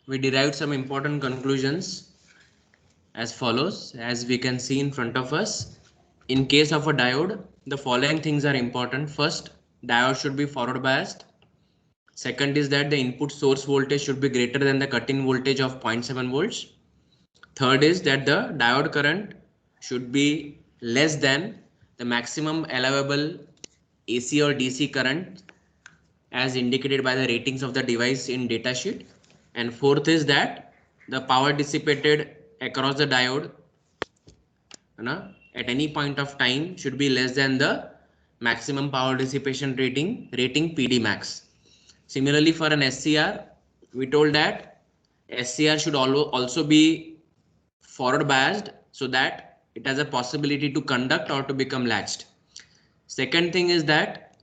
we derived some important conclusions as follows. As we can see in front of us, in case of a diode, the following things are important. First, diode should be forward biased. Second is that the input source voltage should be greater than the cut-in voltage of 0.7 volts. Third is that the diode current should be less than the maximum allowable AC or DC current as indicated by the ratings of the device in datasheet. And fourth is that the power dissipated across the diode at any point of time should be less than the maximum power dissipation rating PD max. Similarly, for an SCR, we told that SCR should also be forward biased so that it has a possibility to conduct or to become latched. Second thing is that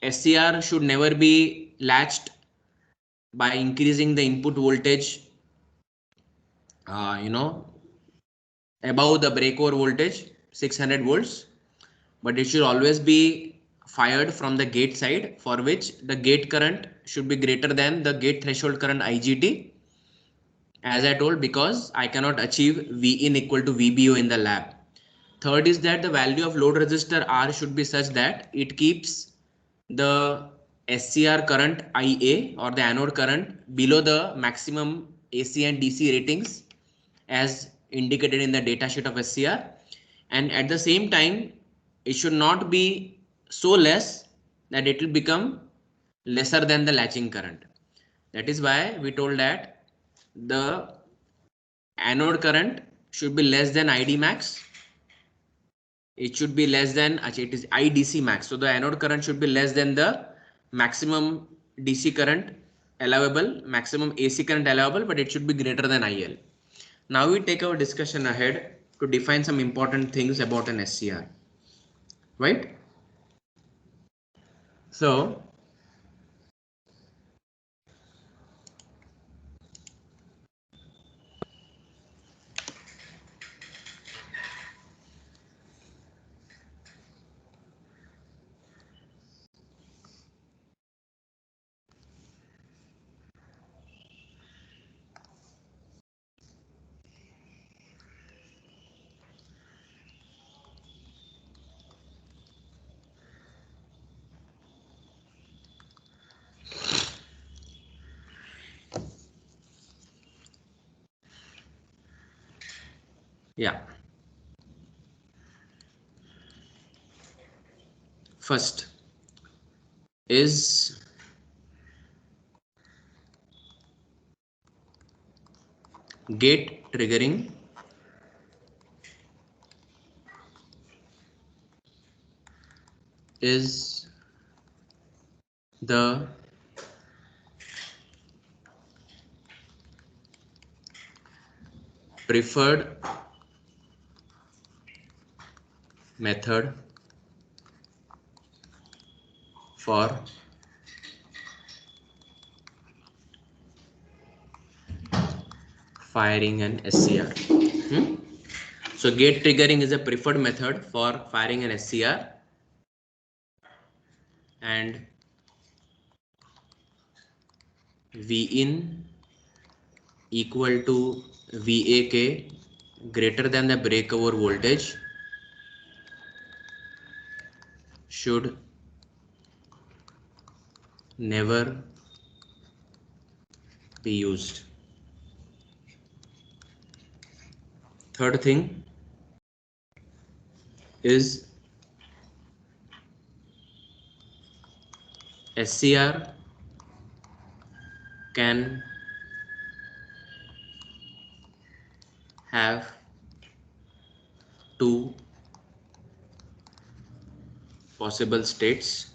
SCR should never be latched by increasing the input voltage you know above the breakover voltage 600 volts, but it should always be fired from the gate side, for which the gate current should be greater than the gate threshold current IGT, as I told, because I cannot achieve V in equal to VBO in the lab. Third is that the value of load resistor R should be such that it keeps the SCR current IA or the anode current below the maximum AC and DC ratings as indicated in the datasheet of SCR, and at the same time it should not be so less that it will become lesser than the latching current. That is why we told that the anode current should be less than ID max. It should be less than, it is IDC max. So the anode current should be less than the maximum DC current allowable, maximum AC current allowable, but it should be greater than IL. Now we take our discussion ahead to define some important things about an SCR, right? So yeah, first is gate triggering is the preferred method for firing an SCR. So gate triggering is a preferred method for firing an SCR, and Vin equal to VAK greater than the breakover voltage should never be used. Third thing is SCR can have two possible states.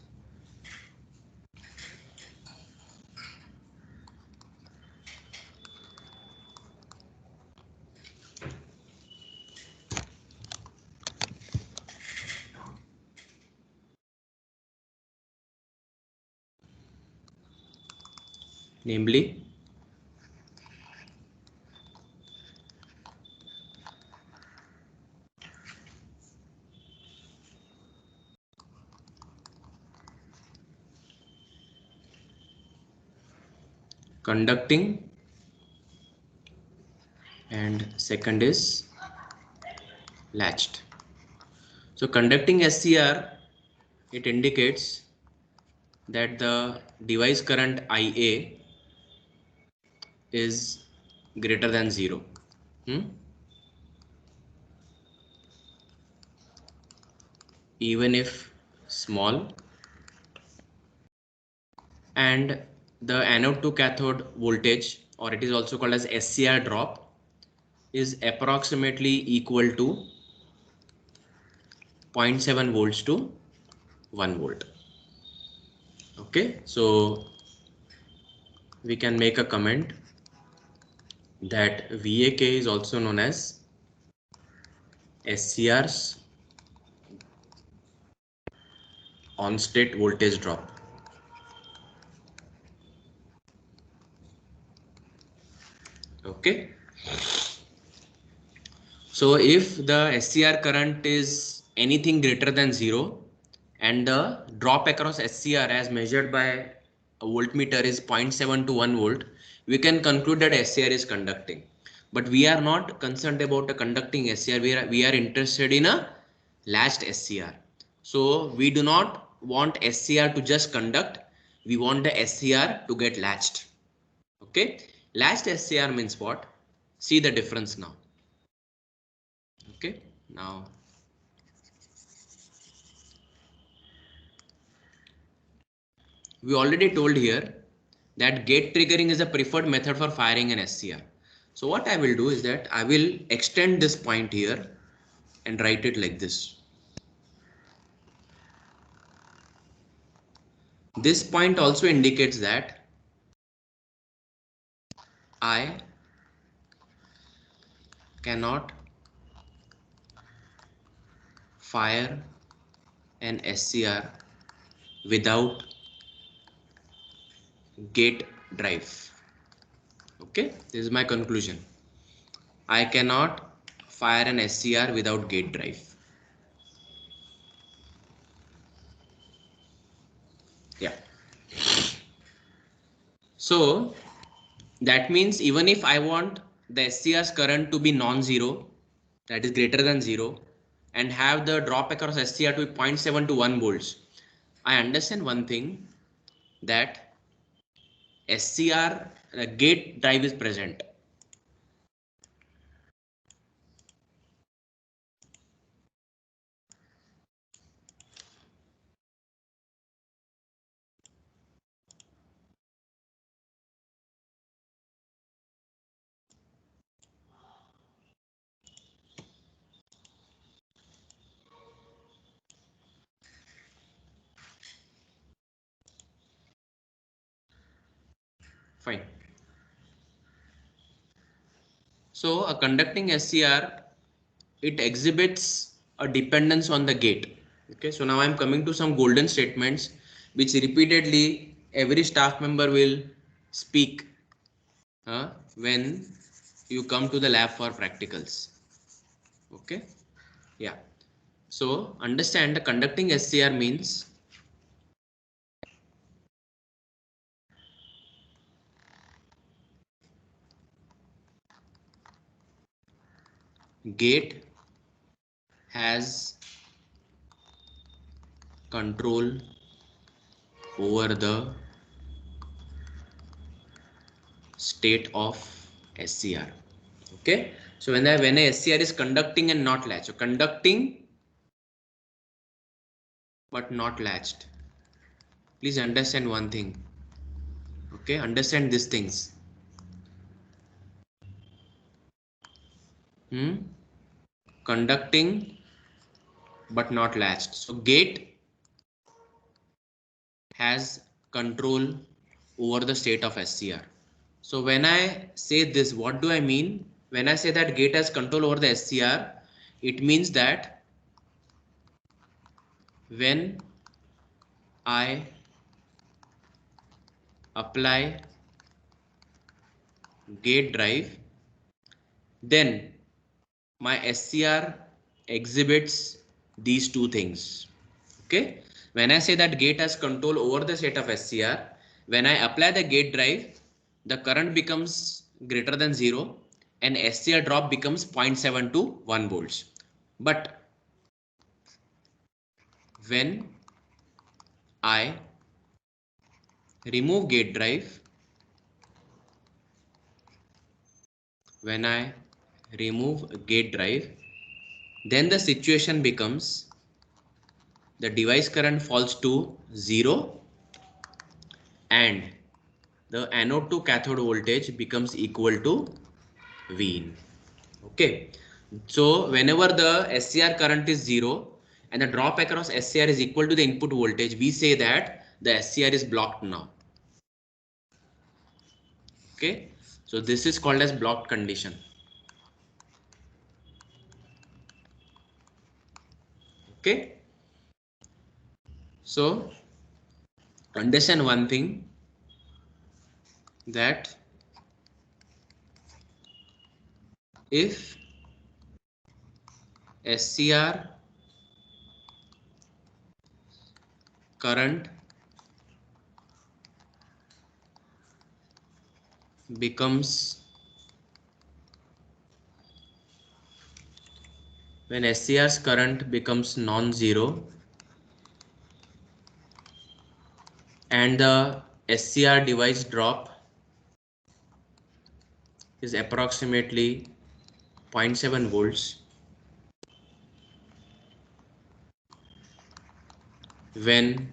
Namely, conducting, and second is latched. So conducting SCR, it indicates that the device current IA is greater than 0. Even if small, and the anode to cathode voltage, or it is also called as SCR drop, is approximately equal to 0.7 volts to 1 volt. Okay, so we can make a comment that VAK is also known as SCR's on state voltage drop. Okay, so if the SCR current is anything greater than 0 and the drop across SCR as measured by a voltmeter is 0.7 to 1 volt, we can conclude that SCR is conducting. But we are not concerned about a conducting SCR, we are interested in a latched SCR. So we do not want SCR to just conduct, we want the SCR to get latched. Okay, latched SCR means what? See the difference now. Okay, now we already told here that gate triggering is a preferred method for firing an SCR. So what I will do is that I will extend this point here and write it like this. This point also indicates that I cannot fire an SCR without gate drive. Okay, this is my conclusion. I cannot fire an SCR without gate drive. Yeah. So that means even if I want the SCR's current to be non-zero, that is greater than 0, and have the drop across SCR to be 0.7 to 1 volts, I understand one thing, that SCR gate drive is present. Fine. So a conducting SCR, it exhibits a dependence on the gate. Okay, so now I'm coming to some golden statements which repeatedly every staff member will speak when you come to the lab for practicals. Okay, yeah. So understand the conducting SCR means gate has control over the state of SCR. Okay, so when a SCR is conducting and not latched, so conducting but not latched. Please understand one thing. Okay, understand these things. Conducting but not latched. So gate has control over the state of SCR. So when I say this, what do I mean? When I say that gate has control over the SCR, it means that when I apply gate drive, then my SCR exhibits these two things. Okay, when I say that gate has control over the state of SCR, when I apply the gate drive, the current becomes greater than 0 and SCR drop becomes 0.7 to 1 volts. But when I remove gate drive, then the situation becomes the device current falls to 0 and the anode to cathode voltage becomes equal to Vin. Okay, so whenever the SCR current is 0 and the drop across SCR is equal to the input voltage, we say that the SCR is blocked now. Okay, so this is called as blocked condition. Okay, so understand one thing, that if SCR current becomes when SCR's current becomes non-zero and the SCR device drop is approximately 0.7 volts, when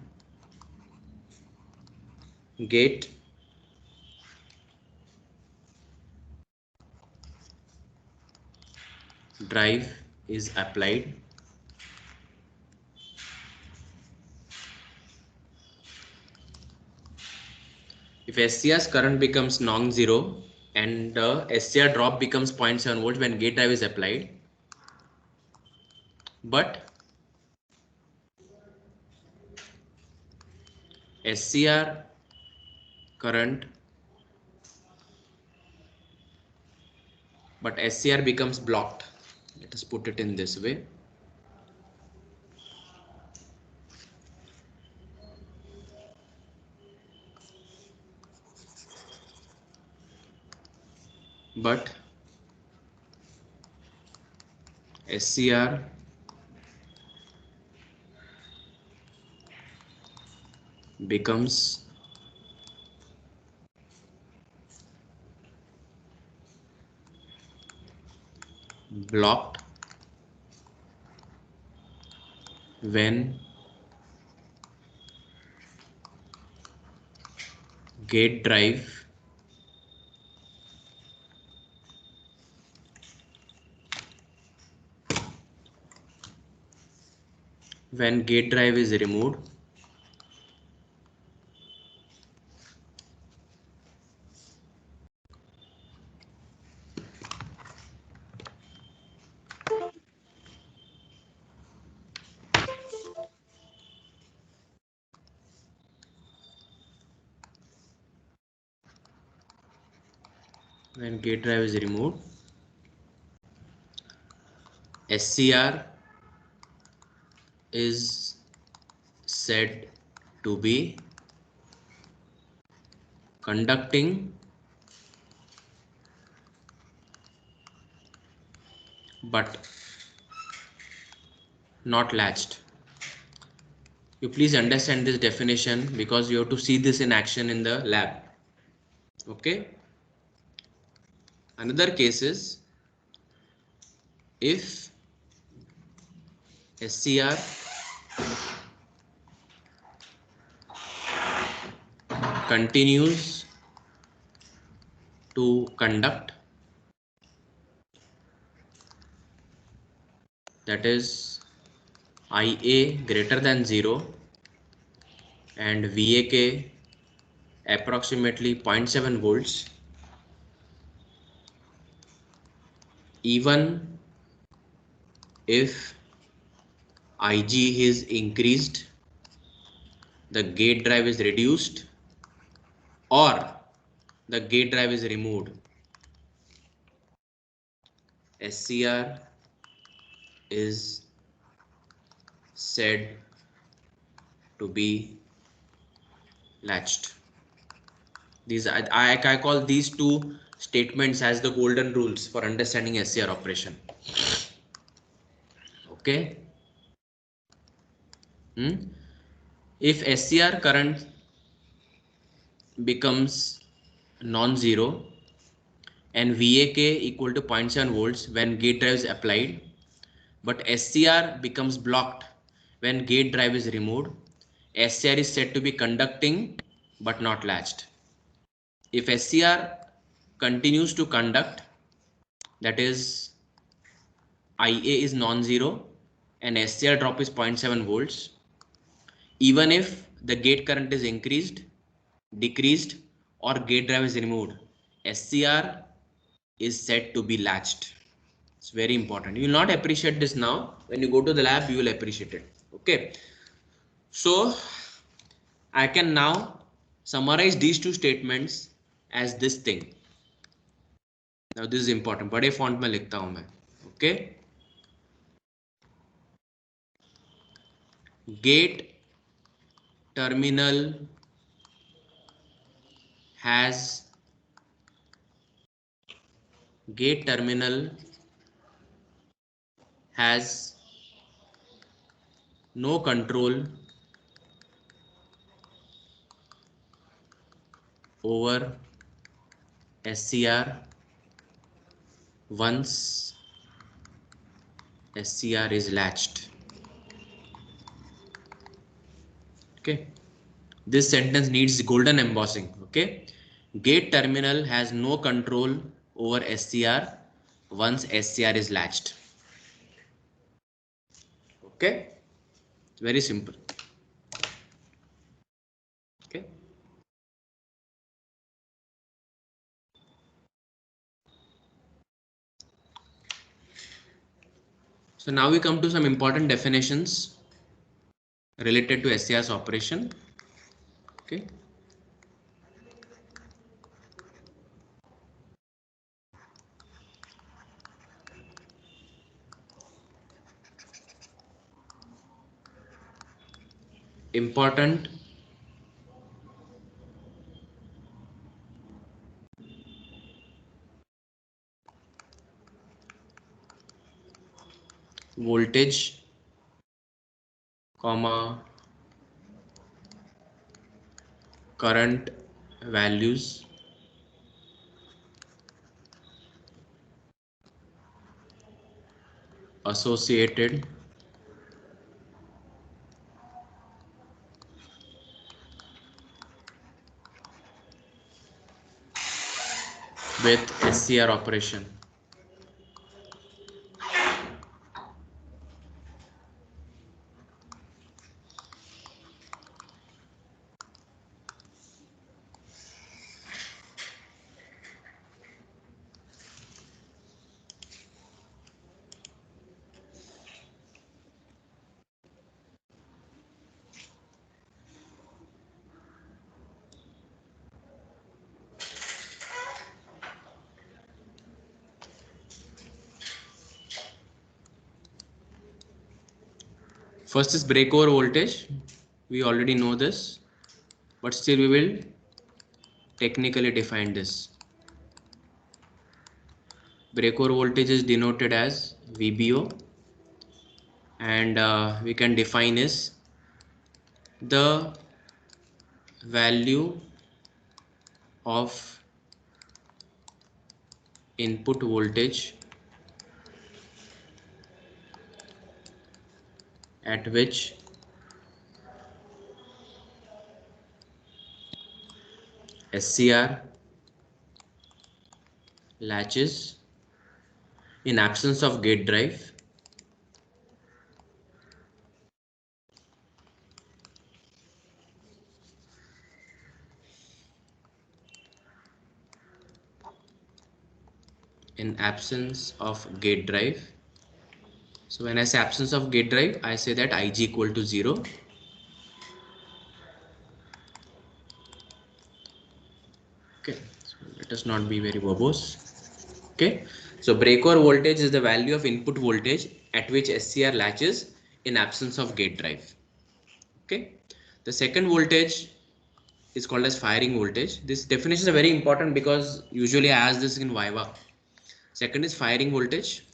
gate drive is applied, if SCR's current becomes non-zero and the SCR drop becomes 0.7 volts when gate drive is applied, but SCR current SCR becomes blocked. Let us put it in this way. But SCR becomes blocked when gate drive is removed SCR is said to be conducting but not latched. You please understand this definition because you have to see this in action in the lab. Okay. Another case is if SCR continues to conduct, that is IA greater than 0 and VAK approximately 0.7 volts, even if IG is increased, the gate drive is reduced or the gate drive is removed, SCR is said to be latched. These I call these two statements as the golden rules for understanding SCR operation. Okay. If SCR current becomes non-zero and VAK equal to 0.7 volts when gate drive is applied, but SCR becomes blocked when gate drive is removed, SCR is said to be conducting but not latched. If SCR continues to conduct, that is IA is non-zero and SCR drop is 0.7 volts, even if the gate current is increased, decreased, or gate drive is removed, SCR is said to be latched. It's very important. You will not appreciate this now. When you go to the lab, you will appreciate it. Okay. So I can now summarize these two statements as this thing. Now this is important. बड़े font में लिखता हूं मैं. Okay. Gate terminal has no control over SCR once SCR is latched. Okay, this sentence needs golden embossing. Okay, gate terminal has no control over SCR once SCR is latched. Okay, very simple. Okay. So now we come to some important definitions related to SCR's operation. Okay. Important voltage, current values associated with SCR operation. First is breakover voltage. We already know this, but still we will technically define this. Breakover voltage is denoted as VBO, and we can define is the value of input voltage at which SCR latches in absence of gate drive in absence of gate drive. So when I say absence of gate drive, I say that Ig equal to 0. Okay, so let us not be very verbose. Okay, so breakover voltage is the value of input voltage at which SCR latches in absence of gate drive. Okay, the second voltage is called as firing voltage. This definition is very important because usually I ask this in Viva. Second is firing voltage.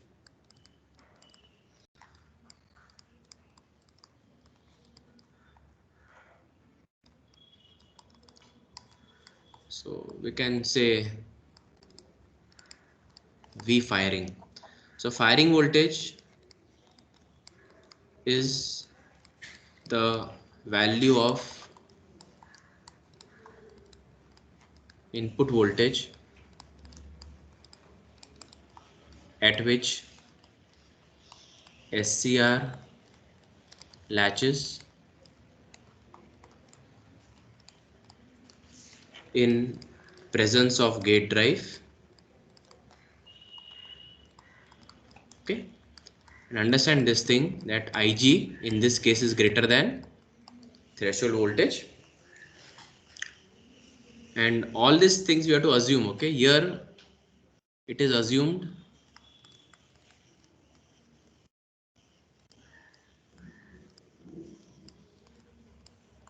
So we can say V firing. So firing voltage is the value of input voltage at which SCR latches in presence of gate drive. Okay, and understand this thing that Ig in this case is greater than threshold voltage, and all these things we have to assume. Okay, here it is assumed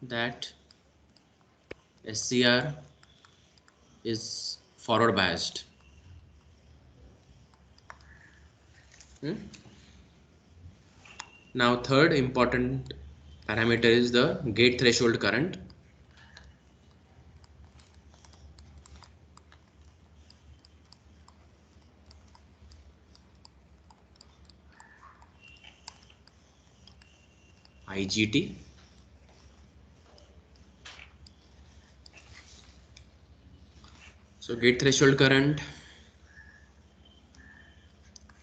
that SCR is forward biased. Now third important parameter is the gate threshold current. IGT. So gate threshold current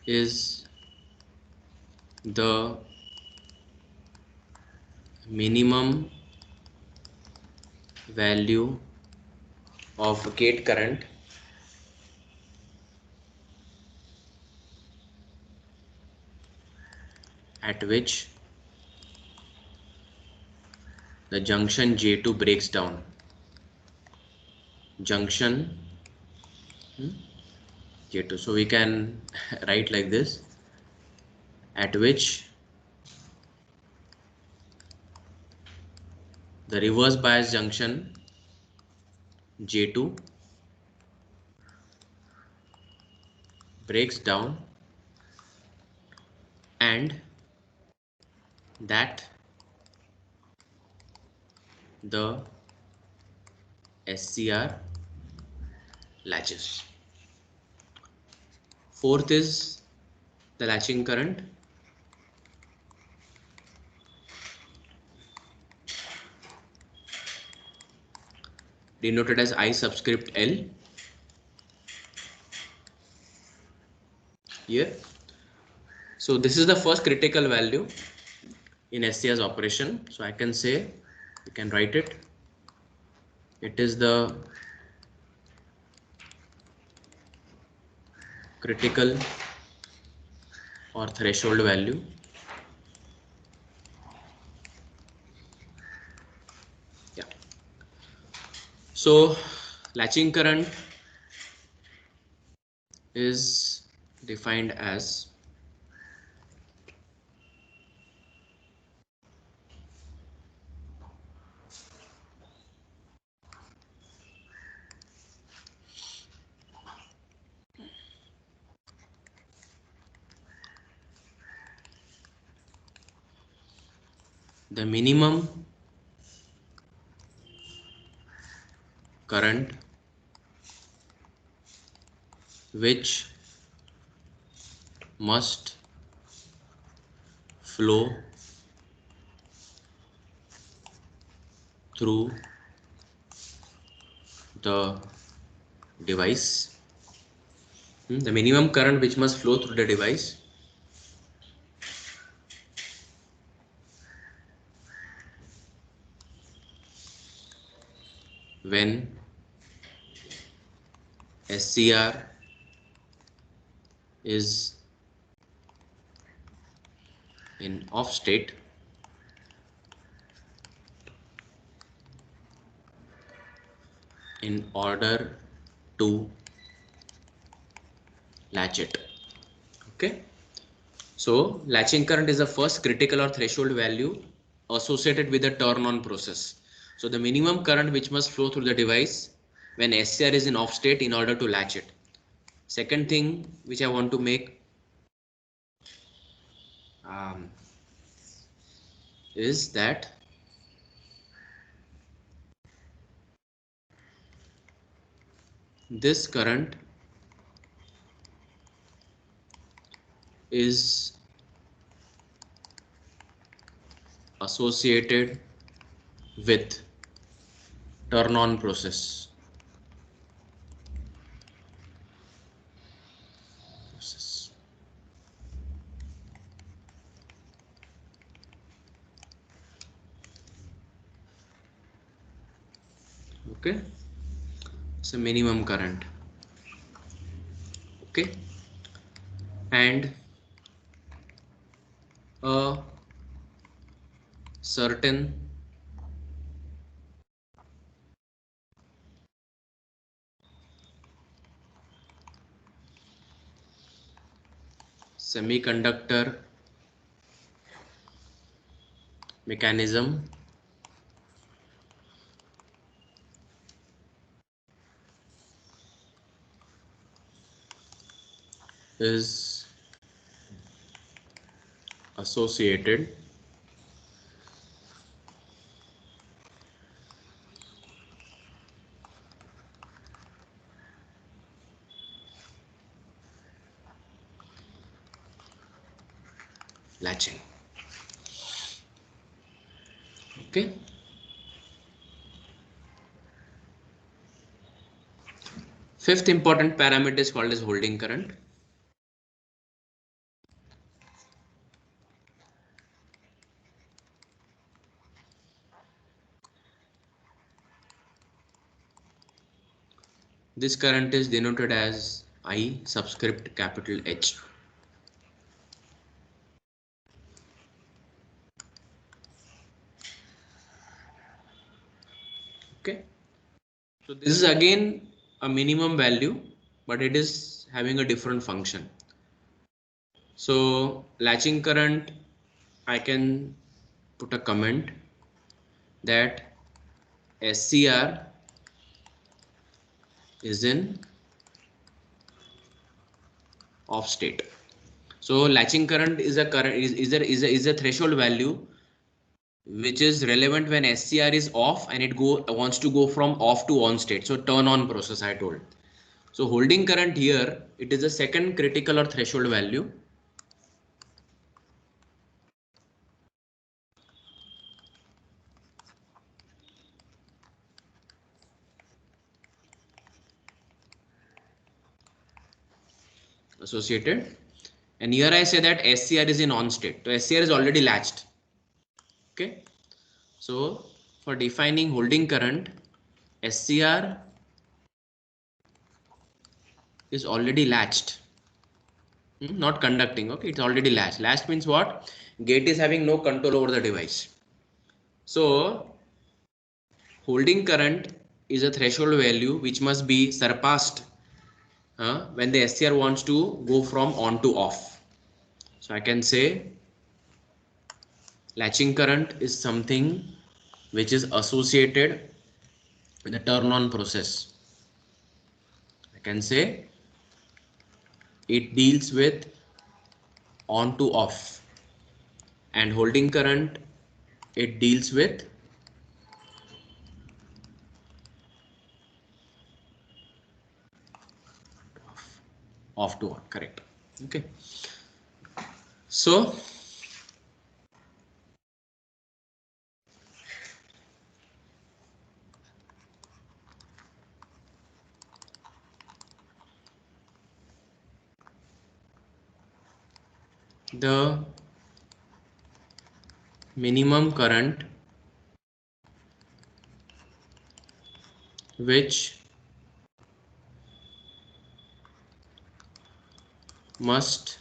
is the minimum value of gate current at which the junction J2 breaks down. Junction J2. So we can write like this, at which the reverse bias junction J2 breaks down, and that the SCR latches. Fourth is the latching current. Denoted as I subscript L here. So this is the first critical value in SCR's operation. So I can say, you can write it. It is the critical or threshold value So latching current is defined as the minimum current which must flow through the device. The minimum current which must flow through the device when SCR is in off state in order to latch it. Okay, so latching current is the first critical or threshold value associated with the turn on process. So the minimum current which must flow through the device when SCR is in off state in order to latch it. Second thing which I want to make is that this current is associated with turn on process. Okay, so minimum current. Okay, and a certain semiconductor mechanism is associated latching. Okay, fifth important parameter is called as holding current. This current is denoted as I subscript capital H. Okay, so this is again a minimum value, but it is having a different function. So latching current, I can put a comment that SCR is in off state. So latching current is a current is a threshold value which is relevant when SCR is off and it wants to go from off to on state. So turn on process I told. So holding current here, it is the second critical or threshold value. Associated, and here I say that SCR is in on state. So SCR is already latched. Okay, so for defining holding current, SCR is already latched, not conducting. Okay, it's already latched. Latched means what? Gate is having no control over the device. So holding current is a threshold value which must be surpassed when the SCR wants to go from on to off. So I can say latching current is something which is associated with the turn on process. I can say it deals with on to off, and holding current, it deals with off to on. Correct. Okay, so the minimum current which must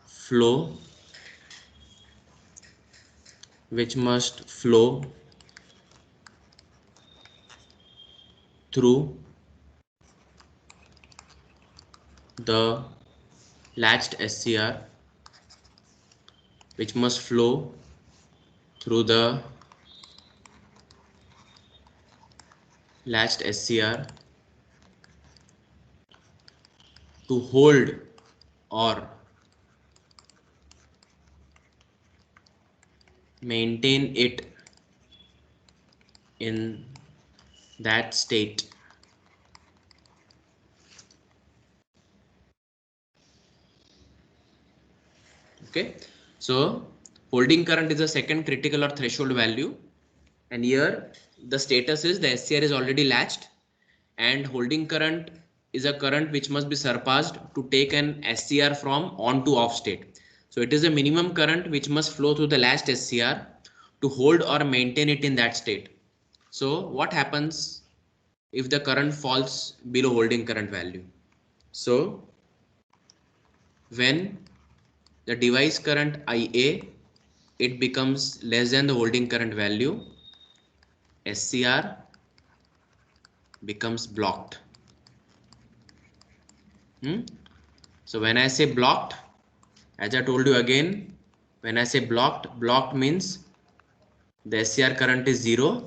flow through the latched SCR, which must flow through the latched SCR to hold or maintain it in that state. Okay, so holding current is the second critical or threshold value, and here the status is the SCR is already latched, and holding current is a current which must be surpassed to take an SCR from on to off state. So it is a minimum current which must flow through the latched SCR to hold or maintain it in that state. So what happens if the current falls below holding current value? So when the device current IA, it becomes less than the holding current value, SCR becomes blocked. So when I say blocked, as I told you again, when I say blocked means the SCR current is 0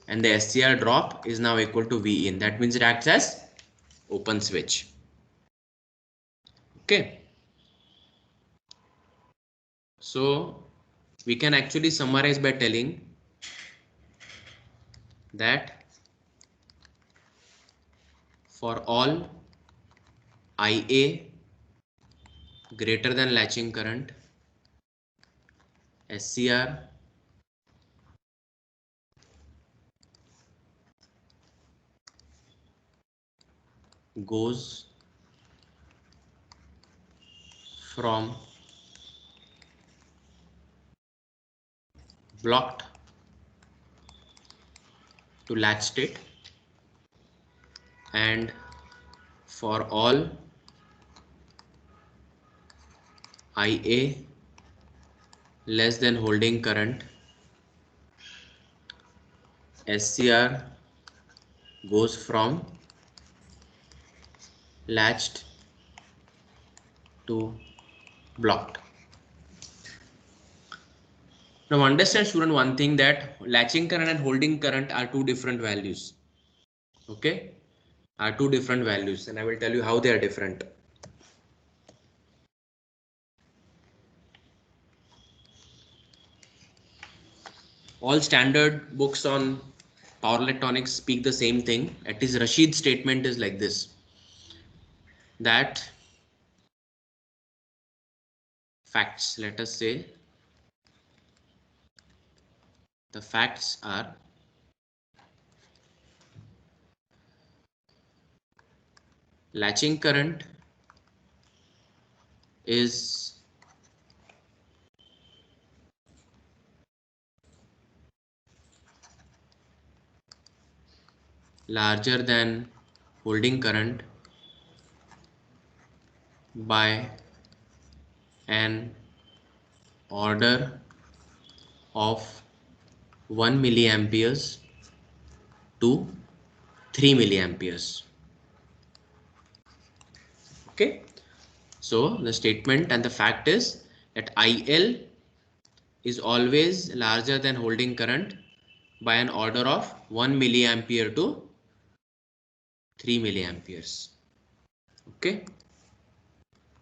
and the SCR drop is now equal to V in. That means it acts as open switch. Okay. So we can actually summarize by telling that for all IA greater than latching current, SCR goes from blocked to latch state, and for all IA less than holding current, SCR goes from latched to blocked. Now understand, student, one thing, that latching current and holding current are two different values. Okay, are two different values, and I will tell you how they are different. All standard books on power electronics speak the same thing. At least Rashid's statement is like this, that facts, let us say, the facts are latching current is larger than holding current by an order of 1 milliamperes to 3 milliamperes. Okay, so the statement and the fact is that IL is always larger than holding current by an order of 1 milliampere to 3 milliamperes. Okay,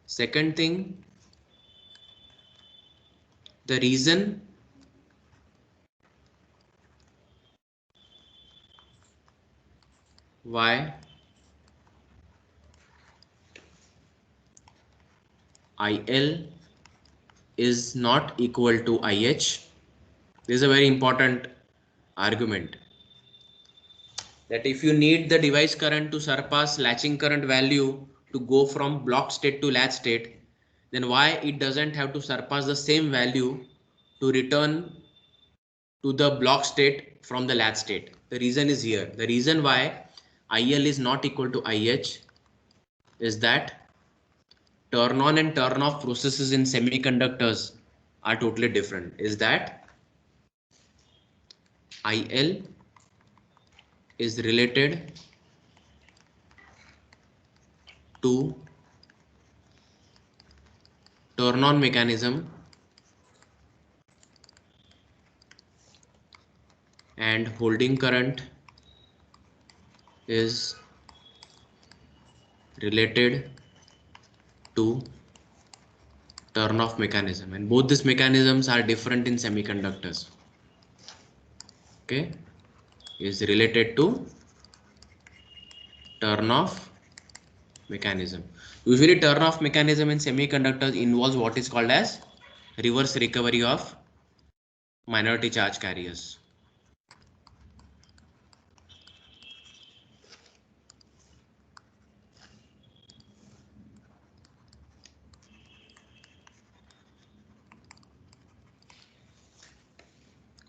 second thing, the reason why IL is not equal to IH. This is a very important argument, that if you need the device current to surpass latching current value to go from block state to latch state, then why it doesn't have to surpass the same value to return to the block state from the latch state? The reason is here. The reason why IL is not equal to IH is that turn on and turn off processes in semiconductors are totally different. Is that IL is related to turn on mechanism and holding current is related to turn off mechanism, and both these mechanisms are different in semiconductors. Okay, is related to turn off mechanism. Usually turn off mechanism in semiconductors involves what is called as reverse recovery of minority charge carriers.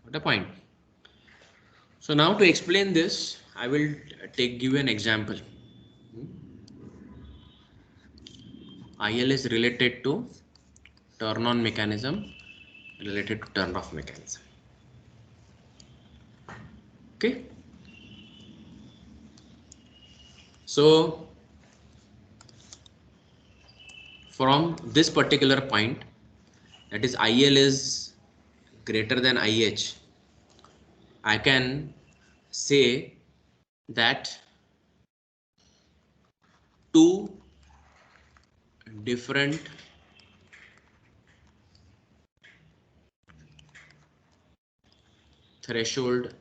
What a point. So now to explain this, I will give you an example. IL is related to turn on mechanism, related to turn off mechanism. Okay. So from this particular point, that is IL is greater than IH, I can say that two different threshold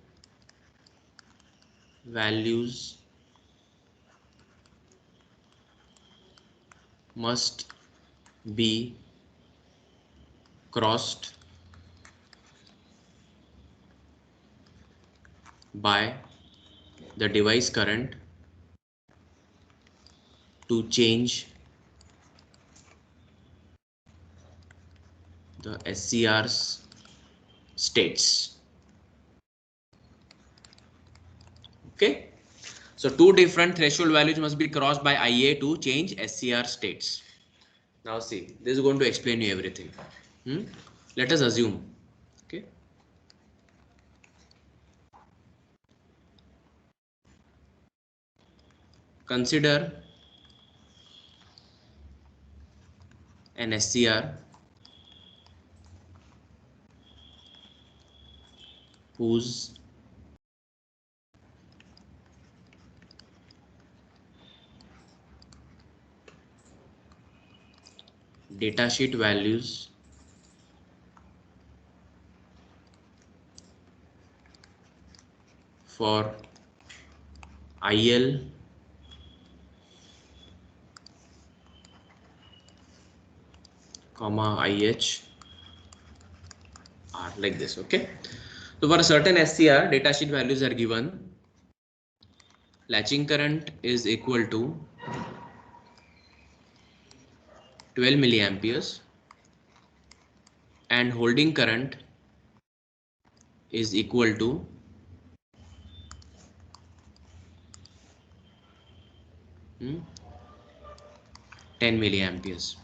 values must be crossed by the device current to change the SCR's states. Okay, so two different threshold values must be crossed by IA to change SCR states. Now see, this is going to explain you everything. Let us assume, okay, consider an SCR whose datasheet values for IL comma IH are like this. Okay, so for a certain SCR, datasheet values are given. Latching current is equal to 12 milliamperes and holding current is equal to 10 milliamperes.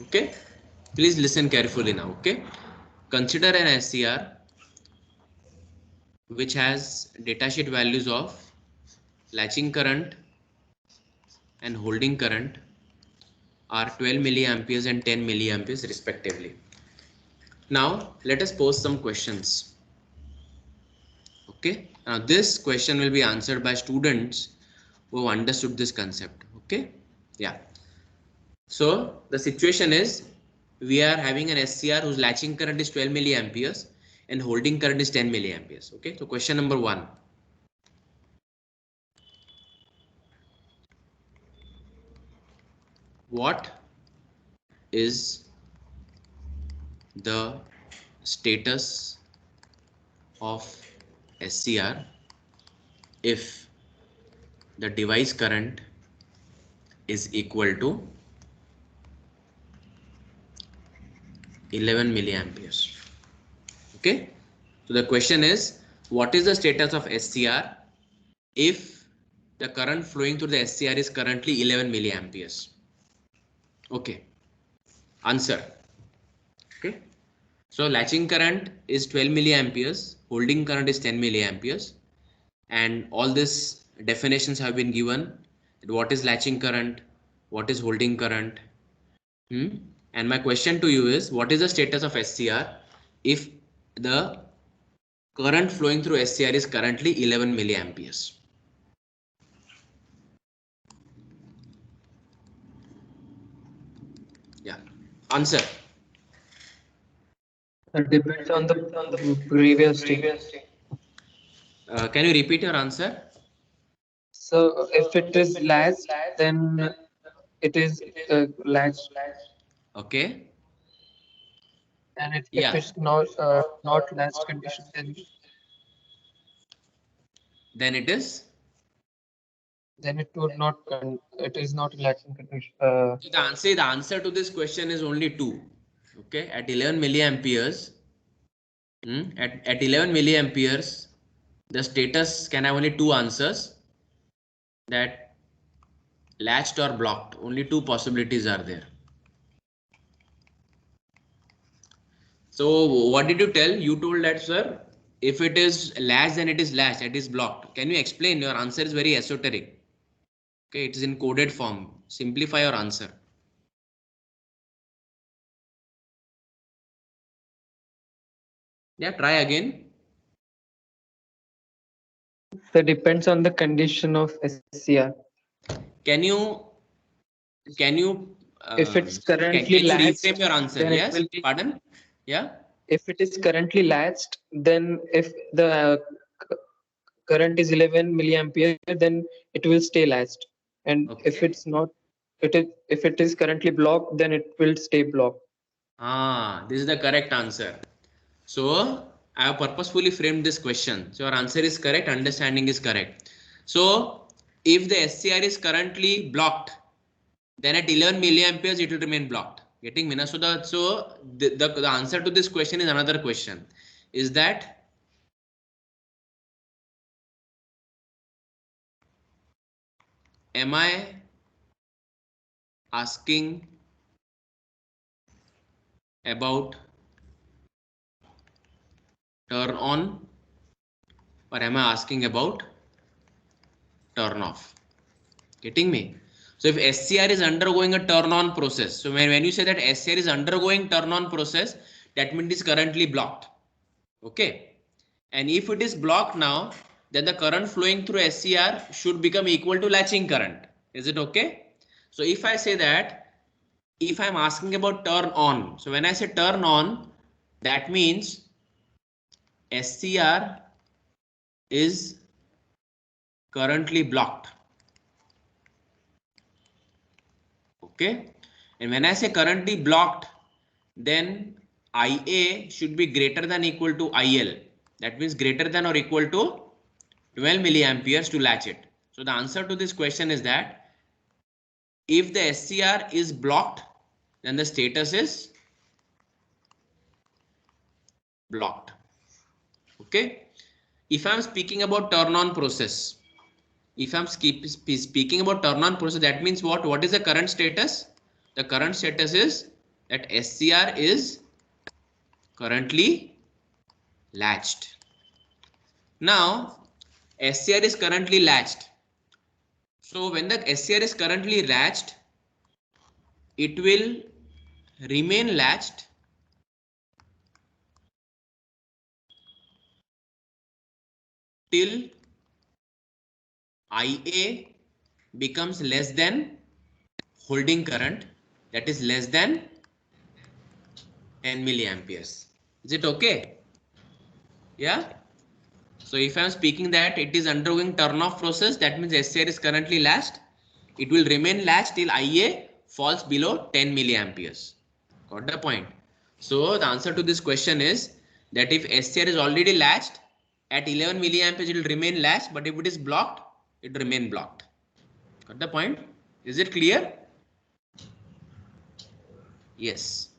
Okay, please listen carefully now. Okay, consider an SCR which has datasheet values of latching current and holding current are 12 milliamperes and 10 milliamperes respectively. Now let us pose some questions. Okay, now this question will be answered by students who have understood this concept. Okay, yeah. So the situation is we are having an SCR whose latching current is 12 milliamperes and holding current is 10 milliamperes. Okay, so question number 1. What is the status of SCR if the device current is equal to 11 milliamperes? Okay, so the question is, what is the status of SCR if the current flowing through the SCR is currently 11 milliamperes? Okay, answer. Okay, so latching current is 12 milliamperes, holding current is 10 milliamperes, and all these definitions have been given. What is latching current? What is holding current? And my question to you is, what is the status of SCR if the current flowing through SCR is currently 11 milliamperes? Yeah. Answer. It depends on the previous thing. Can you repeat your answer? So if it is latched, then it is latched, Okay. and if Yeah. it's not latched condition, Then it is. then it would not it is not latching condition. The answer to this question is only two. Okay. At 11 milliamperes. At 11 milliamperes, the status can have only two answers, that latched or blocked. Only two possibilities are there. So what did you tell? You told that, sir, if it is latched, then it is latched, it is blocked. Can you explain? Your answer is very esoteric. Okay, it is in coded form. Simplify your answer. Yeah, try again. So depends on the condition of SCR. Can you can you If it's can currently you reframe latched, your answer? then it Yes. will be. Pardon? Yeah. If it is currently latched, then if the current is 11 milliampere, then it will stay latched. And if Okay. it's not, if it is currently blocked, then it will stay blocked. This is the correct answer. So I have purposefully framed this question. So your answer is correct, understanding is correct. So if the SCR is currently blocked, then at 11 milliamperes it will remain blocked. Getting me? So the answer to this question is another question. Is that am I asking about turn on or am I asking about turn off? Getting me? So if SCR is undergoing a turn on process, so when you say that SCR is undergoing turn on process, that means it is currently blocked. Okay. And if it is blocked now, then the current flowing through SCR should become equal to latching current. Is it okay? So if I say that, if I'm asking about turn on, so when I say turn on, that means SCR is currently blocked. Okay. And when I say currently blocked, then IA should be greater than equal to IL. That means greater than or equal to 12 milliamperes to latch it. So the answer to this question is that if the SCR is blocked, then the status is blocked. Okay. If I'm speaking about turn on process, if I'm speaking about turn on process, that means what? What is the current status? The current status is that SCR is currently latched. Now, SCR is currently latched. So when the SCR is currently latched, it will remain latched till IA becomes less than holding current, that is less than 10 milliamperes. Is it okay? Yeah. So if I am speaking that it is undergoing turn off process, that means SCR is currently latched. It will remain latched till IA falls below 10 milliamperes. Got the point? So the answer to this question is that if SCR is already latched at 11 milliamperes, it will remain latched, but if it is blocked, it will remain blocked. Got the point? Is it clear? Yes.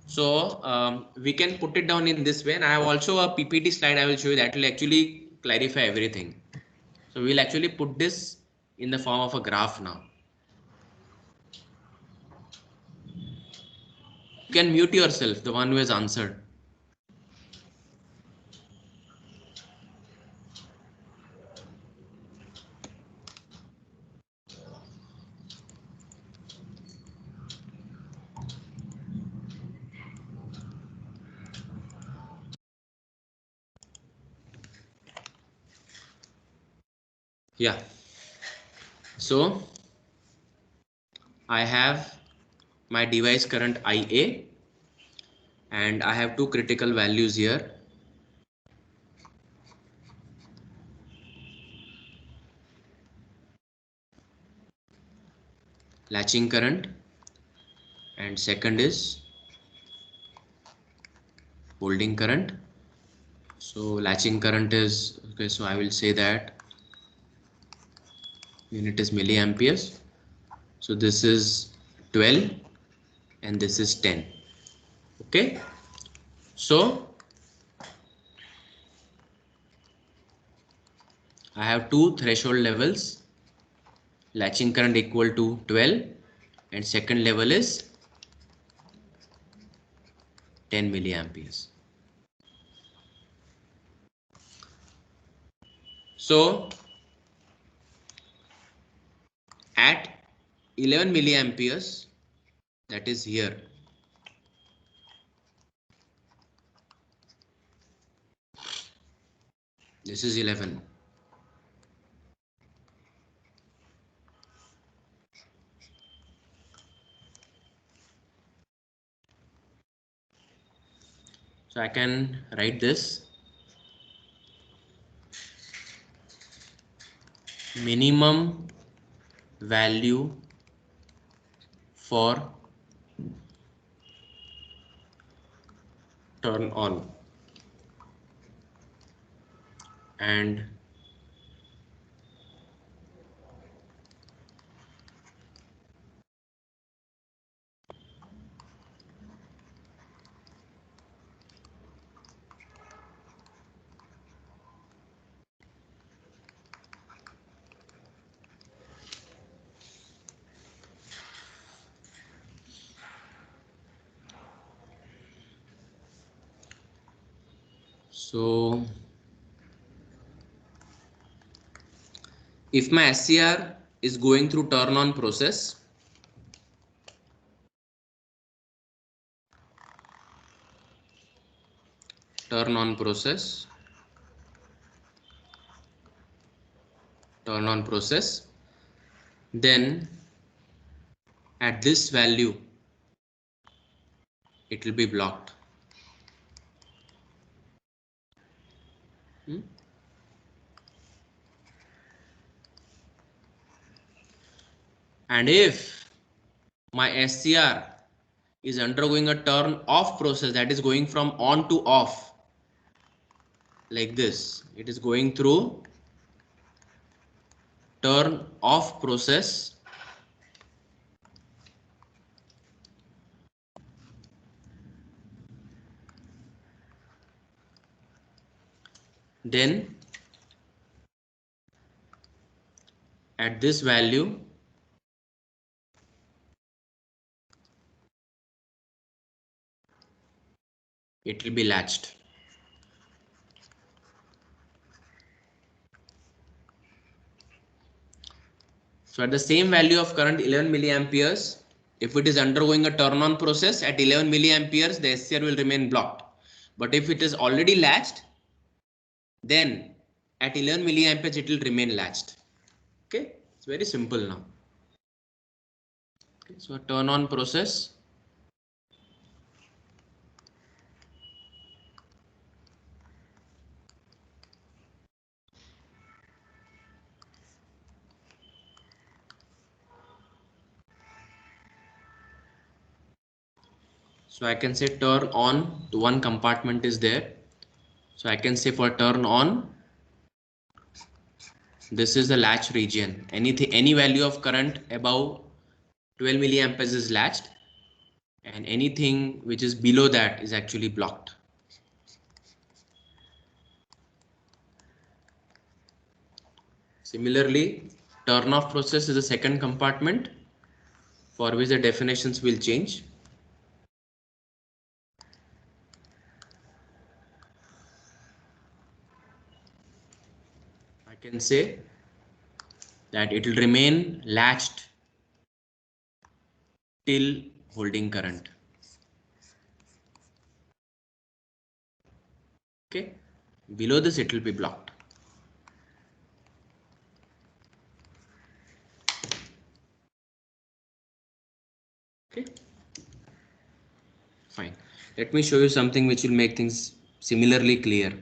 So we can put it down in this way, and I have also a PPT slide I will show you that will actually clarify everything. So we'll actually put this in the form of a graph now. You can mute yourself, the one who has answered. Yeah. So I have my device current IA, and I have two critical values here. Latching current, and second is holding current. So latching current is, okay, so I will say that unit is milliamperes. So this is 12 and this is 10. Okay, so I have two threshold levels. Latching current equal to 12 and second level is 10 milliamperes. So at 11 milliamperes, that is here, this is 11. So I can write this: minimum value for turn on, and so if my SCR is going through turn on process, turn on process, then at this value it will be blocked. And if my SCR is undergoing a turn off process, that is going from on to off, like this, it is going through turn off process, then at this value it will be latched. So at the same value of current 11 milliamperes, if it is undergoing a turn on process at 11 milliamperes, the SCR will remain blocked. But if it is already latched, then at 11 milliamperes it will remain latched. Okay, it's very simple now. Okay, so a turn on process, so I can say turn on, one compartment is there. So I can say for turn on, this is the latch region. Any value of current above 12 milliamperes is latched, and anything which is below that is actually blocked. Similarly, turn off process is the second compartment for which the definitions will change. I can say that it will remain latched till holding current. Okay, below this it will be blocked. Okay, Fine. Let me show you something which will make things similarly clear.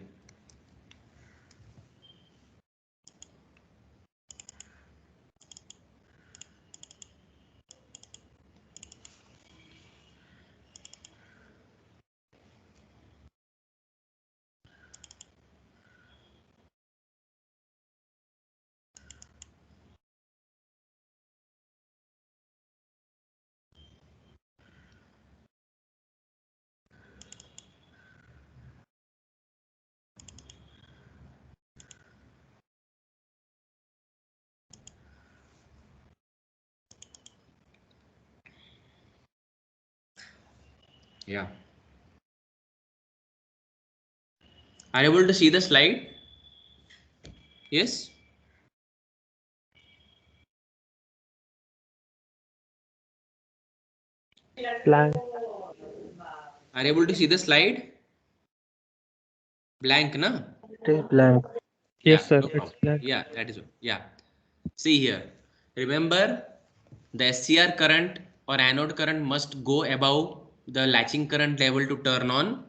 Yeah. Are you able to see the slide? Yes. Blank. Are you able to see the slide? Blank, na? It is blank. Yeah, Yes, sir. no It's problem. blank. Yeah, that is it. Yeah. See here. Remember, the SCR current or anode current must go above the latching current level to turn on,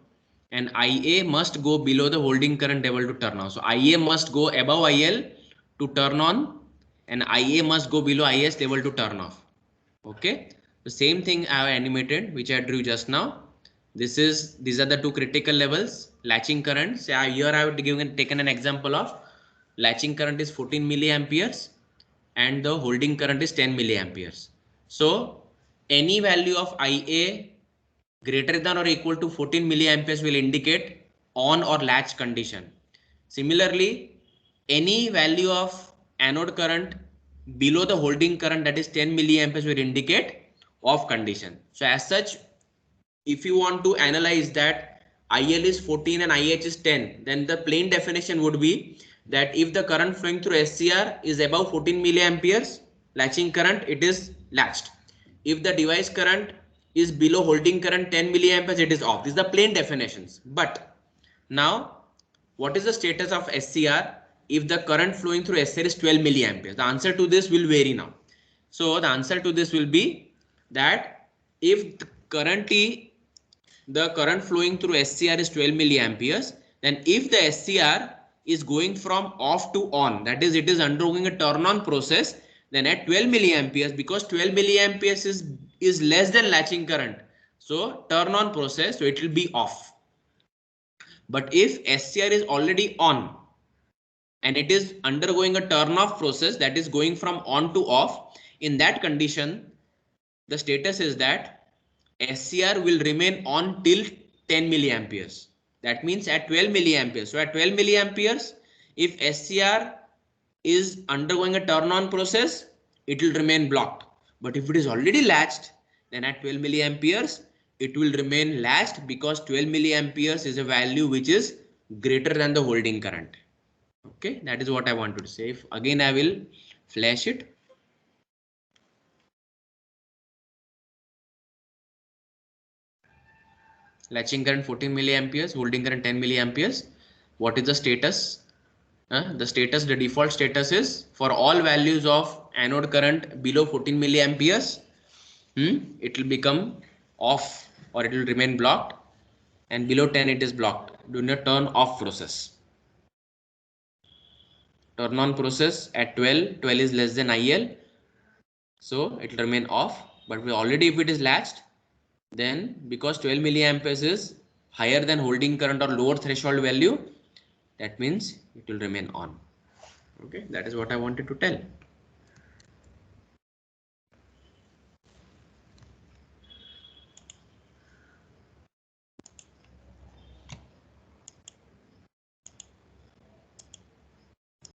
and IA must go below the holding current level to turn on. So IA must go above IL to turn on, and IA must go below IS level to turn off. Okay. The same thing I have animated, which I drew just now. These are the two critical levels. Latching current. Say here I have taken an example of latching current is 14 milliamperes and the holding current is 10 milliamperes. So any value of IA greater than or equal to 14 milliamperes will indicate on or latch condition. Similarly, any value of anode current below the holding current, that is 10 milliamperes, will indicate off condition. So as such, if you want to analyze that IL is 14 and IH is 10, then the plain definition would be that if the current flowing through SCR is above 14 milliamperes latching current, it is latched. If the device current is below holding current 10 milliamperes, it is off. These are the plain definitions. But now, what is the status of SCR if the current flowing through SCR is 12 milliamperes? The answer to this will vary now. So the answer to this will be that if the current flowing through SCR is 12 milliamperes, then if the SCR is going from off to on, that is, it is undergoing a turn on process, then at 12 milliamperes, because 12 milliamperes is less than latching current, so turn on process, so it will be off. But if SCR is already on and it is undergoing a turn off process, that is going from on to off, in that condition, the status is that SCR will remain on till 10 milliamperes. That means at 12 milliamperes. So at 12 milliamperes, if SCR is undergoing a turn on process, it will remain blocked. But if it is already latched, then at 12 milliamperes, it will remain latched, because 12 milliamperes is a value which is greater than the holding current. Okay, that is what I wanted to say. If again I will flash it. Latching current 14 milliamperes, holding current 10 milliamperes. What is the status? The default status is for all values of anode current below 14 milliamperes, it will become off or it will remain blocked, and below 10 it is blocked. Do not turn off process. Turn on process at 12, 12 is less than IL, so it will remain off. But already if it is latched, then because 12 milliamperes is higher than holding current or lower threshold value, that means it will remain on. Okay, that is what I wanted to tell.